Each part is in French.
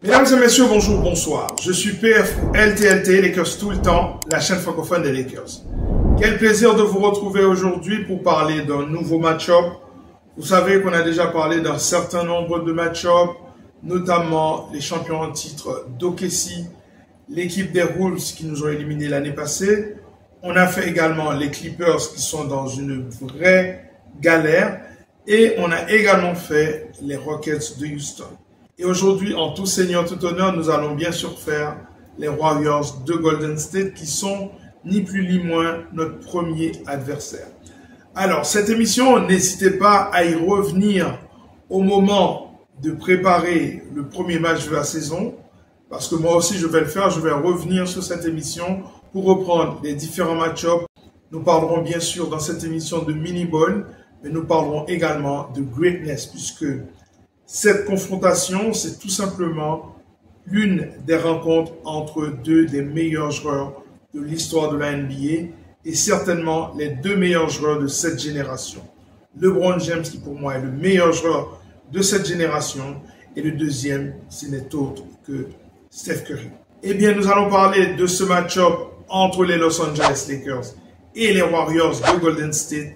Mesdames et messieurs, bonjour, bonsoir. Je suis PF LTLT, Lakers tout le temps, la chaîne francophone des Lakers. Quel plaisir de vous retrouver aujourd'hui pour parler d'un nouveau match-up. Vous savez qu'on a déjà parlé d'un certain nombre de match-up, notamment les champions en titre d'OKC, l'équipe des Wolves qui nous ont éliminés l'année passée. On a fait également les Clippers qui sont dans une vraie galère. Et on a également fait les Rockets de Houston. Et aujourd'hui, en tout seigneur, tout honneur, nous allons bien sûr faire les Warriors de Golden State qui sont ni plus ni moins notre premier adversaire. Alors, cette émission, n'hésitez pas à y revenir au moment de préparer le premier match de la saison, parce que moi aussi je vais le faire, je vais revenir sur cette émission pour reprendre les différents match-ups. Nous parlerons bien sûr dans cette émission de mini-ball, mais nous parlerons également de greatness, puisque cette confrontation, c'est tout simplement l'une des rencontres entre deux des meilleurs joueurs de l'histoire de la NBA et certainement les deux meilleurs joueurs de cette génération. LeBron James, qui pour moi est le meilleur joueur de cette génération, et le deuxième, ce n'est autre que Steph Curry. Eh bien, nous allons parler de ce match-up entre les Los Angeles Lakers et les Warriors de Golden State.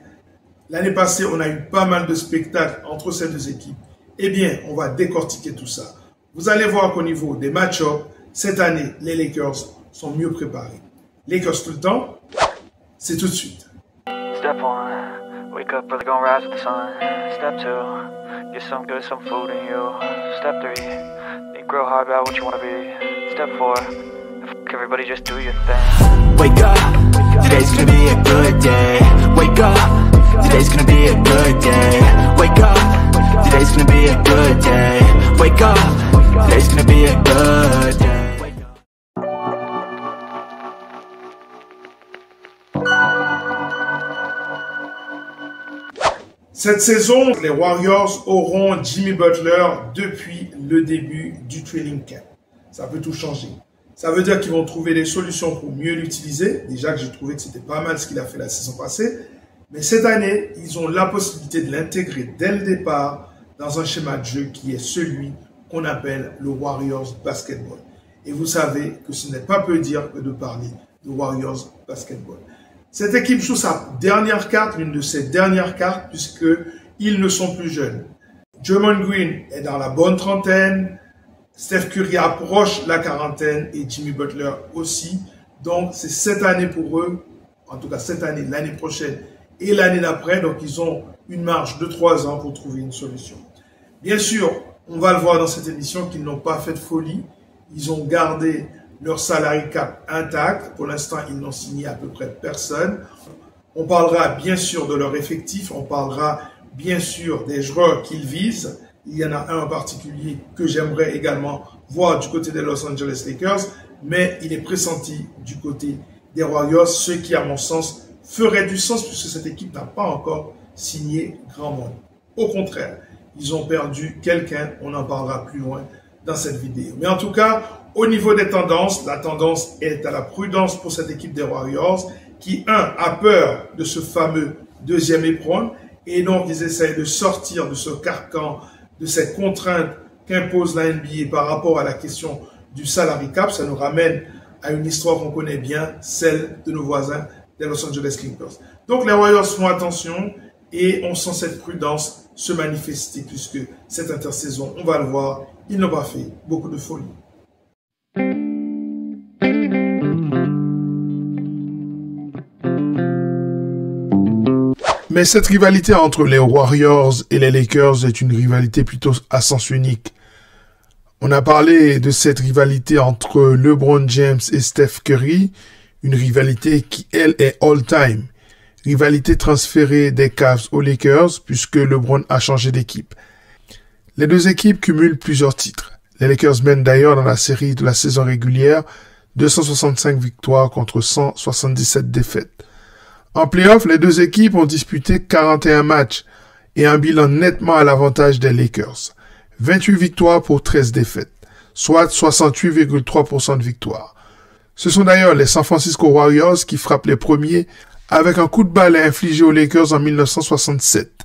L'année passée, on a eu pas mal de spectacles entre ces deux équipes. Eh bien, on va décortiquer tout ça. Vous allez voir qu'au niveau des match-ups, cette année, les Lakers sont mieux préparés. Lakers tout le temps, c'est tout de suite. Step 1, wake up early, gonna rise with the sun. Step 2, get some good, some food in you. Step 3, think real hard about what you wanna be. Step 4, everybody just do your thing. Wake up, today's gonna be a good day. Wake up, today's gonna be a good day. Wake up, today's gonna be a good day. Wake up, today's gonna be a good day. Cette saison, les Warriors auront Jimmy Butler depuis le début du training camp. Ça peut tout changer. Ça veut dire qu'ils vont trouver des solutions pour mieux l'utiliser. Déjà que j'ai trouvé que c'était pas mal ce qu'il a fait la saison passée. Mais cette année, ils ont la possibilité de l'intégrer dès le départ dans un schéma de jeu qui est celui qu'on appelle le Warriors Basketball. Et vous savez que ce n'est pas peu dire que de parler de Warriors Basketball. Cette équipe joue sa dernière carte, l'une de ses dernières cartes, puisqu'ils ne sont plus jeunes. Draymond Green est dans la bonne trentaine, Steph Curry approche la quarantaine et Jimmy Butler aussi. Donc, c'est cette année pour eux, en tout cas cette année, l'année prochaine et l'année d'après. Donc, ils ont une marge de 3 ans pour trouver une solution. Bien sûr, on va le voir dans cette émission qu'ils n'ont pas fait de folie. Ils ont gardé leur salary cap intact. Pour l'instant, ils n'ont signé à peu près personne. On parlera bien sûr de leur effectif. On parlera bien sûr des joueurs qu'ils visent. Il y en a un en particulier que j'aimerais également voir du côté des Los Angeles Lakers. Mais il est pressenti du côté des Warriors, ce qui, à mon sens, ferait du sens puisque cette équipe n'a pas encore signé grand monde. Au contraire, ils ont perdu quelqu'un. On en parlera plus loin dans cette vidéo. Mais en tout cas, au niveau des tendances, la tendance est à la prudence pour cette équipe des Warriors qui, a peur de ce fameux deuxième éperon et donc ils essayent de sortir de ce carcan, de cette contrainte qu'impose la NBA par rapport à la question du salary cap. Ça nous ramène à une histoire qu'on connaît bien, celle de nos voisins des Los Angeles Clippers. Donc les Warriors font attention et on sent cette prudence se manifester puisque cette intersaison, on va le voir, ils n'ont pas fait beaucoup de folie. Mais cette rivalité entre les Warriors et les Lakers est une rivalité plutôt à sens unique. On a parlé de cette rivalité entre LeBron James et Steph Curry, une rivalité qui, elle, est all-time. Rivalité transférée des Cavs aux Lakers puisque LeBron a changé d'équipe. Les deux équipes cumulent plusieurs titres. Les Lakers mènent d'ailleurs dans la série de la saison régulière 265 victoires contre 177 défaites. En play-off, les deux équipes ont disputé 41 matchs et un bilan nettement à l'avantage des Lakers. 28 victoires pour 13 défaites, soit 68,3% de victoires. Ce sont d'ailleurs les San Francisco Warriors qui frappent les premiers avec un coup de balai infligé aux Lakers en 1967,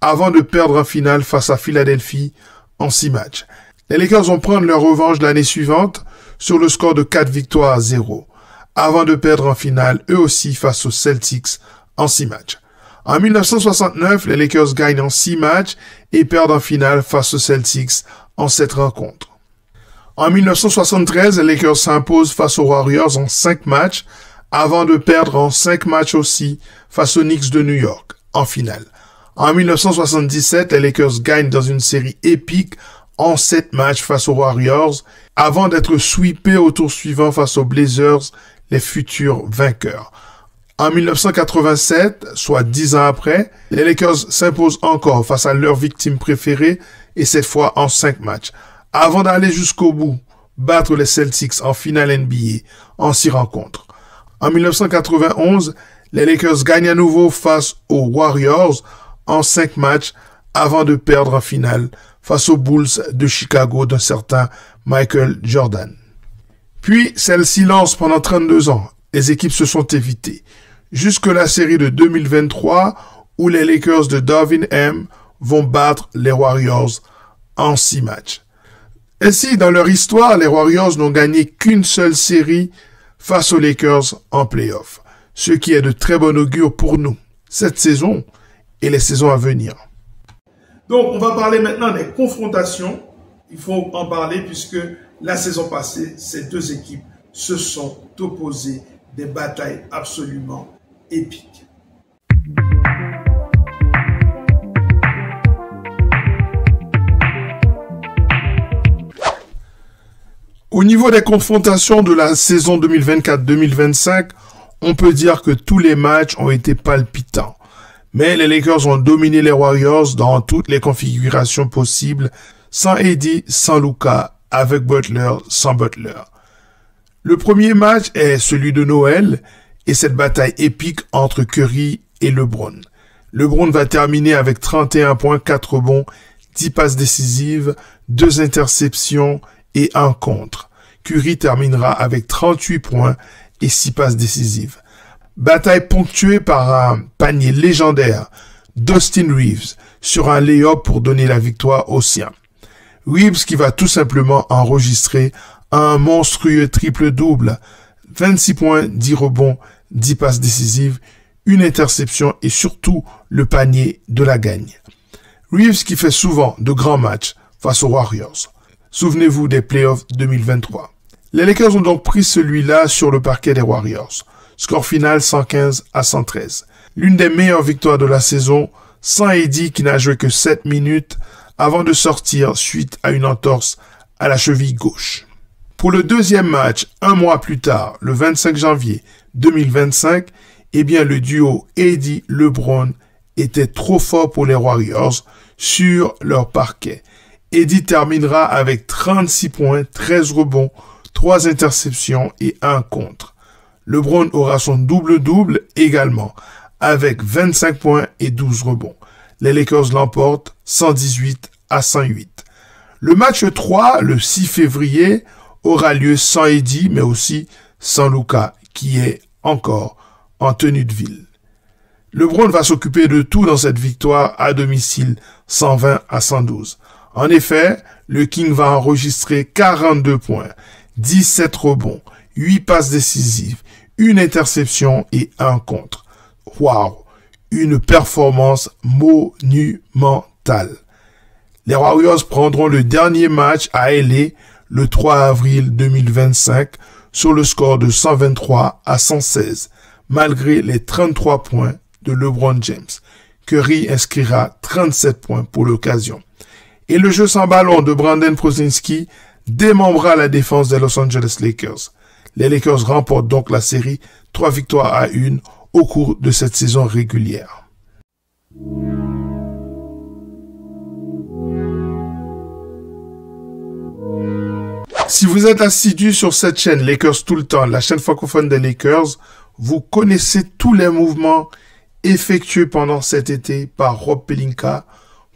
avant de perdre en finale face à Philadelphie en 6 matchs. Les Lakers vont prendre leur revanche l'année suivante sur le score de 4 victoires à 0, avant de perdre en finale eux aussi face aux Celtics en 6 matchs. En 1969, les Lakers gagnent en 6 matchs et perdent en finale face aux Celtics en 7 rencontres. En 1973, les Lakers s'imposent face aux Warriors en 5 matchs, avant de perdre en 5 matchs aussi face aux Knicks de New York en finale. En 1977, les Lakers gagnent dans une série épique en 7 matchs face aux Warriors, avant d'être sweepés au tour suivant face aux Blazers, les futurs vainqueurs. En 1987, soit 10 ans après, les Lakers s'imposent encore face à leur victime préférée, et cette fois en 5 matchs, avant d'aller jusqu'au bout, battre les Celtics en finale NBA en 6 rencontres. En 1991, les Lakers gagnent à nouveau face aux Warriors en 5 matchs avant de perdre en finale face aux Bulls de Chicago d'un certain Michael Jordan. Puis, c'est le silence pendant 32 ans. Les équipes se sont évitées. Jusque la série de 2023 où les Lakers de Darvin Ham vont battre les Warriors en 6 matchs. Ainsi, dans leur histoire, les Warriors n'ont gagné qu'une seule série face aux Lakers en play-off, ce qui est de très bon augure pour nous, cette saison et les saisons à venir. Donc, on va parler maintenant des confrontations. Il faut en parler puisque la saison passée, ces deux équipes se sont opposées, des batailles absolument épiques. Au niveau des confrontations de la saison 2024-2025, on peut dire que tous les matchs ont été palpitants. Mais les Lakers ont dominé les Warriors dans toutes les configurations possibles, sans AD, sans Luka, avec Butler, sans Butler. Le premier match est celui de Noël et cette bataille épique entre Curry et LeBron. LeBron va terminer avec 31 points, 4 rebonds, 10 passes décisives, 2 interceptions et 1 contre. Curry terminera avec 38 points et 6 passes décisives. Bataille ponctuée par un panier légendaire d'Austin Reeves sur un lay-up pour donner la victoire aux siens. Reeves qui va tout simplement enregistrer un monstrueux triple-double, 26 points, 10 rebonds, 10 passes décisives, une interception et surtout le panier de la gagne. Reeves qui fait souvent de grands matchs face aux Warriors. Souvenez-vous des playoffs 2023. Les Lakers ont donc pris celui-là sur le parquet des Warriors. Score final 115-113. L'une des meilleures victoires de la saison, sans AD qui n'a joué que 7 minutes avant de sortir suite à une entorse à la cheville gauche. Pour le deuxième match, un mois plus tard, le 25 janvier 2025, eh bien le duo AD-LeBron était trop fort pour les Warriors sur leur parquet. AD terminera avec 36 points, 13 rebonds, 3 interceptions et 1 contre. LeBron aura son double-double également, avec 25 points et 12 rebonds. Les Lakers l'emportent 118-108. Le match 3, le 6 février, aura lieu sans AD, mais aussi sans Luka, qui est encore en tenue de ville. LeBron va s'occuper de tout dans cette victoire à domicile, 120-112. En effet, le King va enregistrer 42 points, 17 rebonds, 8 passes décisives, une interception et 1 contre. Waouh! Une performance monumentale. Les Warriors prendront le dernier match à LA le 3 avril 2025 sur le score de 123-116, malgré les 33 points de LeBron James. Curry inscrira 37 points pour l'occasion. Et le jeu sans ballon de Brandon Prosinski démembrera la défense des Los Angeles Lakers. Les Lakers remportent donc la série 3-1 au cours de cette saison régulière. Si vous êtes assidu sur cette chaîne Lakers tout le temps, la chaîne francophone des Lakers, vous connaissez tous les mouvements effectués pendant cet été par Rob Pelinka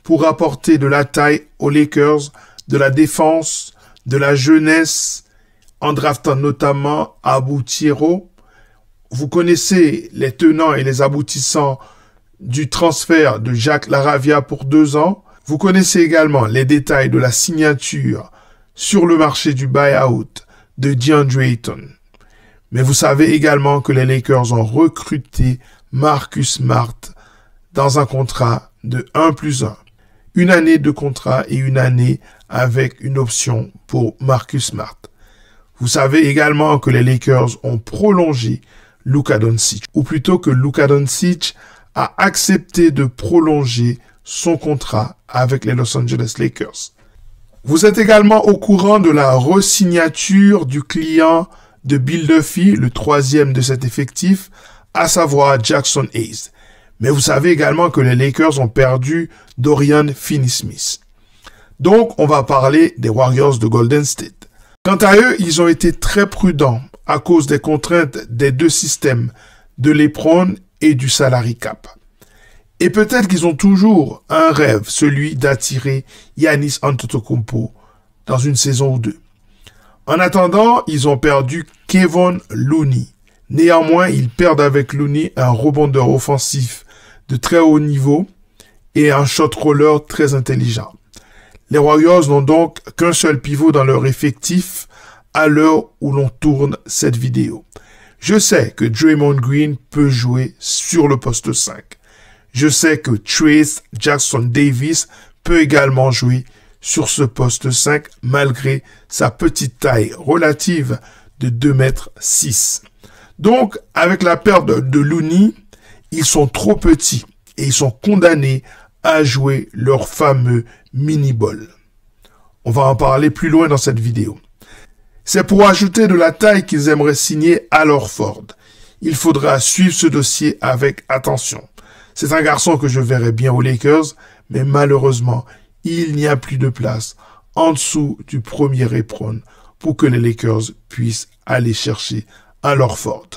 pour apporter de la taille aux Lakers, de la défense, de la jeunesse, en draftant notamment Abou Thiero. Vous connaissez les tenants et les aboutissants du transfert de Jacques Laravia pour 2 ans. Vous connaissez également les détails de la signature sur le marché du buyout de DeAndre Ayton. Mais vous savez également que les Lakers ont recruté Marcus Smart dans un contrat de 1+1. Une année de contrat et une année avec une option pour Marcus Smart. Vous savez également que les Lakers ont prolongé Luka Doncic, ou plutôt que Luka Doncic a accepté de prolonger son contrat avec les Los Angeles Lakers. Vous êtes également au courant de la re-signature du client de Bill Duffy, le troisième de cet effectif, à savoir Jackson Hayes. Mais vous savez également que les Lakers ont perdu Dorian Finney-Smith. Donc, on va parler des Warriors de Golden State. Quant à eux, ils ont été très prudents à cause des contraintes des deux systèmes, de LeBron et du salary cap. Et peut-être qu'ils ont toujours un rêve, celui d'attirer Giannis Antetokounmpo dans une saison ou deux. En attendant, ils ont perdu Kevon Looney. Néanmoins, ils perdent avec Looney un rebondeur offensif de très haut niveau et un shot roller très intelligent. Les Warriors n'ont donc qu'un seul pivot dans leur effectif à l'heure où l'on tourne cette vidéo. Je sais que Draymond Green peut jouer sur le poste 5. Je sais que Trayce Jackson-Davis peut également jouer sur ce poste 5 malgré sa petite taille relative de 2,6 m. Donc, avec la perte de Looney, ils sont trop petits et ils sont condamnés à jouer leur fameux mini-ball. On va en parler plus loin dans cette vidéo. C'est pour ajouter de la taille qu'ils aimeraient signer Al Horford. Il faudra suivre ce dossier avec attention. C'est un garçon que je verrais bien aux Lakers, mais malheureusement, il n'y a plus de place en dessous du premier éperon pour que les Lakers puissent aller chercher Al Horford.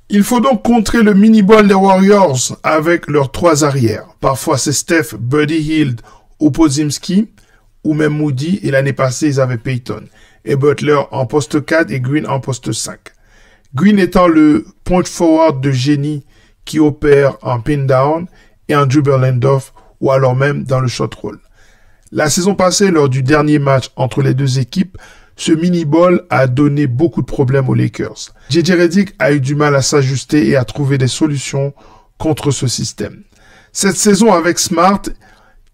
Il faut donc contrer le mini-ball des Warriors avec leurs trois arrières. Parfois c'est Steph, Buddy Hield ou Podziemski, ou même Moody, et l'année passée ils avaient Payton. Et Butler en poste 4 et Green en poste 5. Green étant le point forward de génie qui opère en pin-down et en dribble hand-off ou alors même dans le shot roll. La saison passée, lors du dernier match entre les deux équipes, ce mini-ball a donné beaucoup de problèmes aux Lakers. JJ Redick a eu du mal à s'ajuster et à trouver des solutions contre ce système. Cette saison avec Smart,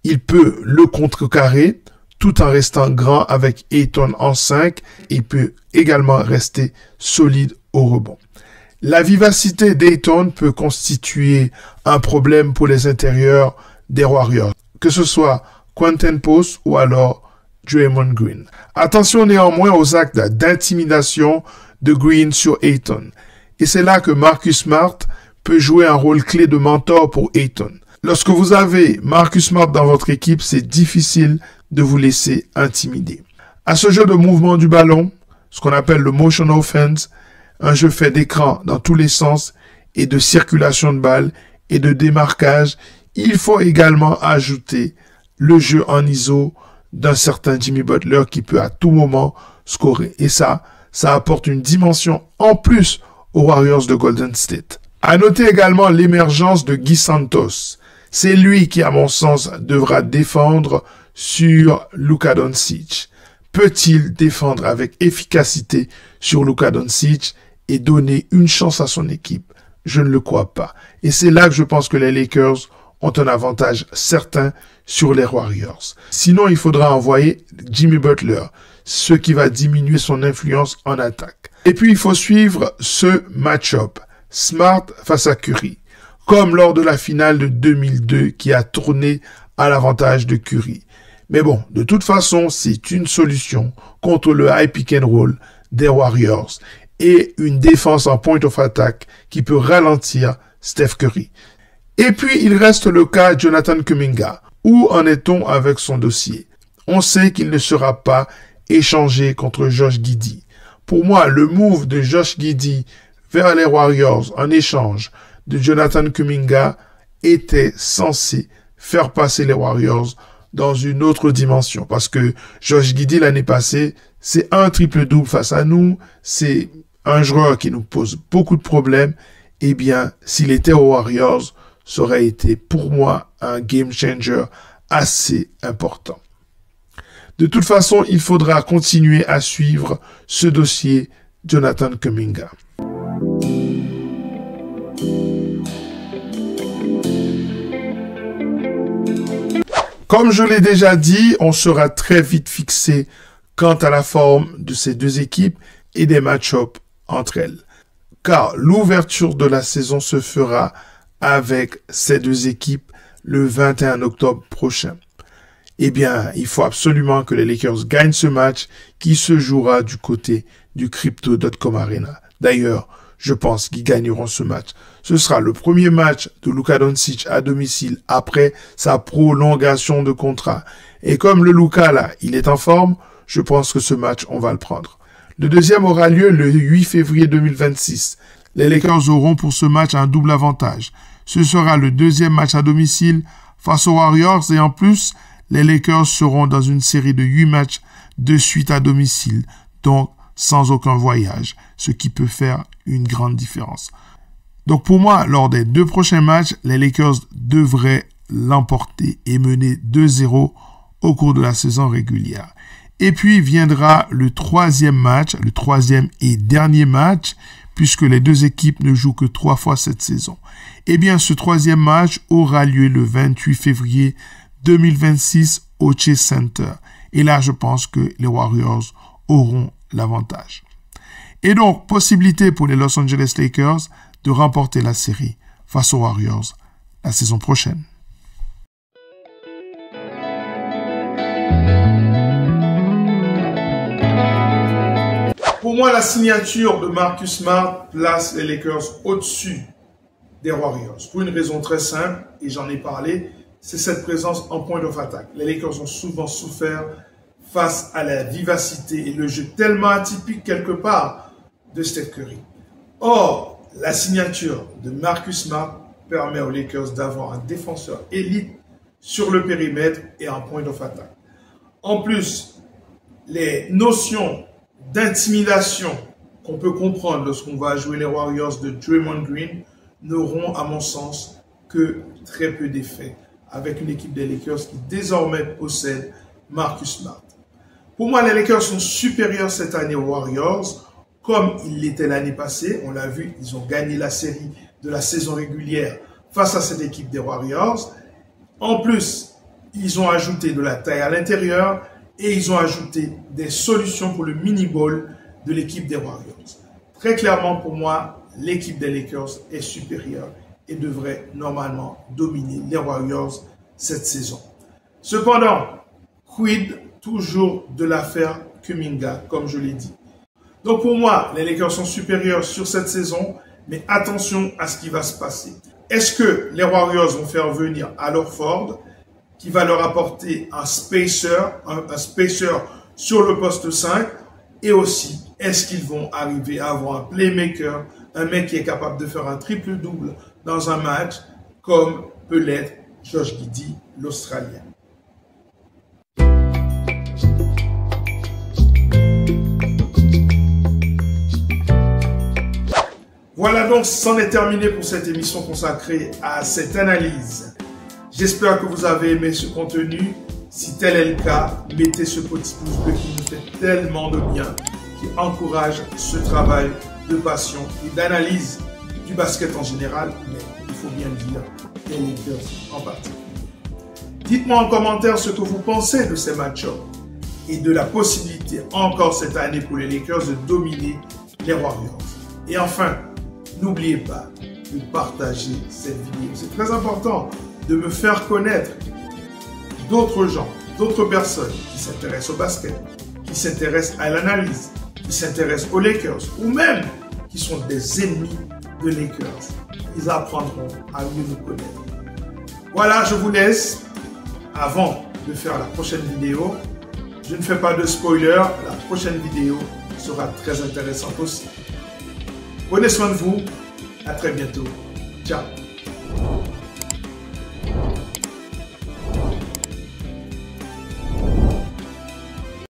il peut le contrecarrer tout en restant grand avec Ayton en 5 et peut également rester solide au rebond. La vivacité d'Ayton peut constituer un problème pour les intérieurs des Warriors, que ce soit Quentin Post ou alors Draymond Green. Attention néanmoins aux actes d'intimidation de Green sur Ayton. Et c'est là que Marcus Smart peut jouer un rôle clé de mentor pour Ayton. Lorsque vous avez Marcus Smart dans votre équipe, c'est difficile de vous laisser intimider. À ce jeu de mouvement du ballon, ce qu'on appelle le motion offense, un jeu fait d'écran dans tous les sens et de circulation de balles et de démarquage, il faut également ajouter le jeu en ISO d'un certain Jimmy Butler qui peut à tout moment scorer. Et ça apporte une dimension en plus aux Warriors de Golden State. À noter également l'émergence de Guy Santos. C'est lui qui, à mon sens, devra défendre sur Luka Doncic. Peut-il défendre avec efficacité sur Luka Doncic et donner une chance à son équipe? Je ne le crois pas. Et c'est là que je pense que les Lakers ont un avantage certain sur les Warriors. Sinon, il faudra envoyer Jimmy Butler, ce qui va diminuer son influence en attaque. Et puis, il faut suivre ce match-up, Smart face à Curry, comme lors de la finale de 2002 qui a tourné à l'avantage de Curry. Mais bon, de toute façon, c'est une solution contre le high pick and roll des Warriors et une défense en point of attack qui peut ralentir Steph Curry. Et puis, il reste le cas Jonathan Kuminga. Où en est-on avec son dossier? On sait qu'il ne sera pas échangé contre Josh Giddey. Pour moi, le move de Josh Giddey vers les Warriors en échange de Jonathan Kuminga était censé faire passer les Warriors dans une autre dimension. Parce que Josh Giddey, l'année passée, c'est un triple-double face à nous. C'est un joueur qui nous pose beaucoup de problèmes. eh bien, s'il était aux Warriors, ça aurait été pour moi un game changer assez important. De toute façon, il faudra continuer à suivre ce dossier Jonathan Kuminga. Comme je l'ai déjà dit, on sera très vite fixé quant à la forme de ces deux équipes et des match-ups entre elles. Car l'ouverture de la saison se fera avec ces deux équipes le 21 octobre prochain. Eh bien, il faut absolument que les Lakers gagnent ce match qui se jouera du côté du Crypto.com Arena. D'ailleurs, je pense qu'ils gagneront ce match. Ce sera le premier match de Luka Doncic à domicile après sa prolongation de contrat. Et comme le Luka là, il est en forme, je pense que ce match, on va le prendre. Le deuxième aura lieu le 8 février 2026. Les Lakers auront pour ce match un double avantage. Ce sera le deuxième match à domicile face aux Warriors et en plus, les Lakers seront dans une série de 8 matchs de suite à domicile, donc sans aucun voyage, ce qui peut faire une grande différence. Donc pour moi, lors des 2 prochains matchs, les Lakers devraient l'emporter et mener 2-0 au cours de la saison régulière. Et puis viendra le troisième match, le troisième et dernier match, puisque les deux équipes ne jouent que 3 fois cette saison. Eh bien, ce troisième match aura lieu le 28 février 2026 au Chase Center. Et là, je pense que les Warriors auront l'avantage. Et donc, possibilité pour les Los Angeles Lakers de remporter la série face aux Warriors la saison prochaine. Pour moi, la signature de Marcus Smart place les Lakers au-dessus des Warriors. Pour une raison très simple, et j'en ai parlé, c'est cette présence en point of attack. Les Lakers ont souvent souffert face à la vivacité et le jeu tellement atypique quelque part de Steph Curry. Or, la signature de Marcus Smart permet aux Lakers d'avoir un défenseur élite sur le périmètre et en point of attack. En plus, les notions d'intimidation qu'on peut comprendre lorsqu'on va jouer les Warriors de Draymond Green n'auront, à mon sens, que très peu d'effet avec une équipe des Lakers qui désormais possède Marcus Smart. Pour moi, les Lakers sont supérieurs cette année aux Warriors, comme ils l'étaient l'année passée. On l'a vu, ils ont gagné la série de la saison régulière face à cette équipe des Warriors. En plus, ils ont ajouté de la taille à l'intérieur et ils ont ajouté des solutions pour le mini-ball de l'équipe des Warriors. Très clairement, pour moi, l'équipe des Lakers est supérieure et devrait normalement dominer les Warriors cette saison. Cependant, quid toujours de l'affaire Kuminga, comme je l'ai dit. Donc pour moi, les Lakers sont supérieurs sur cette saison, mais attention à ce qui va se passer. Est-ce que les Warriors vont faire venir Al Horford, qui va leur apporter un spacer sur le poste 5, et aussi, est-ce qu'ils vont arriver à avoir un playmaker, un mec qui est capable de faire un triple-double dans un match, comme peut l'être Josh Giddey, l'Australien. Voilà donc, c'en est terminé pour cette émission consacrée à cette analyse. J'espère que vous avez aimé ce contenu. Si tel est le cas, mettez ce petit pouce bleu qui nous fait tellement de bien, qui encourage ce travail de passion et d'analyse du basket en général, mais il faut bien dire des Lakers en particulier. Dites-moi en commentaire ce que vous pensez de ces match-ups et de la possibilité encore cette année pour les Lakers de dominer les Warriors. Et enfin, n'oubliez pas de partager cette vidéo. C'est très important de me faire connaître d'autres gens, d'autres personnes qui s'intéressent au basket, qui s'intéressent à l'analyse, qui s'intéressent aux Lakers ou même qui sont des ennemis de Lakers. Ils apprendront à mieux nous connaître. Voilà, je vous laisse. Avant de faire la prochaine vidéo, je ne fais pas de spoiler. La prochaine vidéo sera très intéressante aussi. Prenez soin de vous. À très bientôt. Ciao.